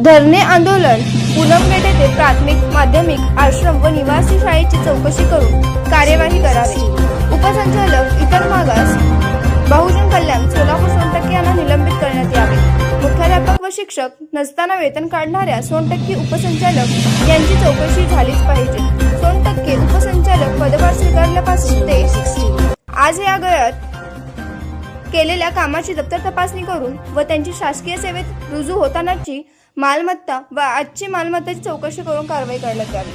धरणे आंदोलन पूनमगेट येथे प्राथमिक माध्यमिक आश्रम व निवासी शाळेची चौकशी करून कार्यवाही करावी। उपसंचालक इतर मागास बहुजन कल्याण सोलापूर सोनटक्के यांना निलंबित करण्यात यावे। मुख्याध्यापक व शिक्षक नसताना वेतन काढणाऱ्या सोनटक्के उपसंचालक यांची चौकशी झालीच पाहिजे। सोनटक्के उपसंचालक पदभार स्वीकारल्यापासून ते आज या गळ्यात केलेल्या कामाची दप्तर तपासणी करून व त्यांची शासकीय सेवेत रुजू होतानाची मालमत्ता व आजची मालमत्ताची चौकशी करून कारवाई करण्यात यावी।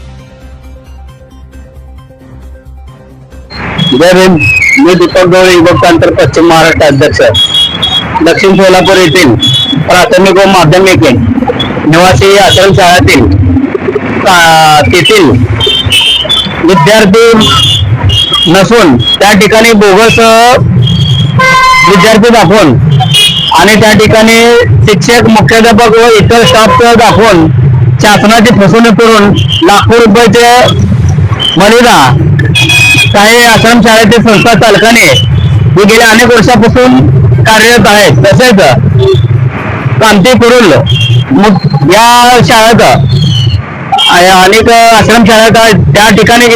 जय भीम। मी दीपक गवळी, युवक प्रांत पश्चिम महाराष्ट्र अध्यक्ष, दक्षिण सोलापूर येथील प्राथमिक व माध्यमिक निवासी आश्रम शाळेतील तेथील विद्यार्थी नसून त्या ठिकाणी बोगस विद्यार्थी दाखवून आणि त्या ठिकाणी शिक्षक मुख्याध्यापक व इतर स्टाफ दाखवून शासनाची फसवणूक करून लाखो रुपयाचे मलिदा काही आश्रम शाळेतील संस्था चालकाने हे गेल्या अनेक वर्षापासून कार्यरत आहेत। तसेच कामती कुरुल या शाळेत अनेक आश्रम शाळेत आहेत, त्या ठिकाणी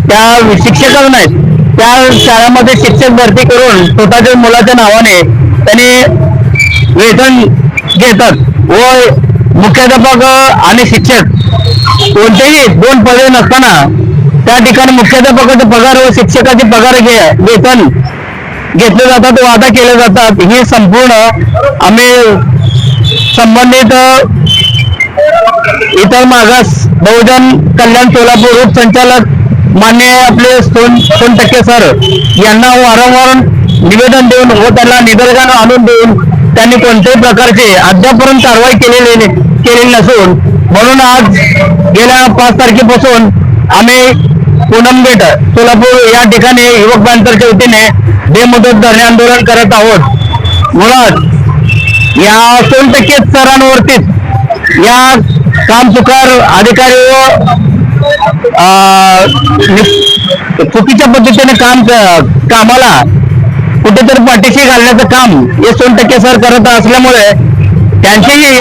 त्या शिक्षकच नाहीत, त्या शाळेमध्ये शिक्षक भरती करून स्वतःच्या मुलाच्या नावाने त्यांनी वेतन घेतात व मुख्याध्यापक आणि शिक्षक कोणतेही दोन पदे नसताना त्या ठिकाणी मुख्याध्यापकाचा पगार व शिक्षकाचे पगार वेतन घेतले जातात, वादा केले जातात। हे संपूर्ण आम्ही संबंधित इतर मागास बहुजन कल्याण सोलापूर उपसंचालक मान्य आपले सोनटक्के सर यांना वारंवार निवेदन देऊन व त्यांना निदर्शन आणून देऊन त्यांनी कोणत्याही प्रकारचे अद्यापर्यंत कारवाई केलेली नसून, म्हणून आज गेल्या 5 तारखेपासून आम्ही पूनमगेट सोलापूर या ठिकाणी युवक प्रांतच्या वतीने बेमुदत धरणे आंदोलन करत आहोत। मुळात या सोनटक्के सरांवरतीच या कामचुकार अधिकारी व चुकीच्या पद्धतीने कामाला कुठेतरी पाठीशी घालण्याचं काम हे सोनटक्के सर करत असल्यामुळे त्यांचेही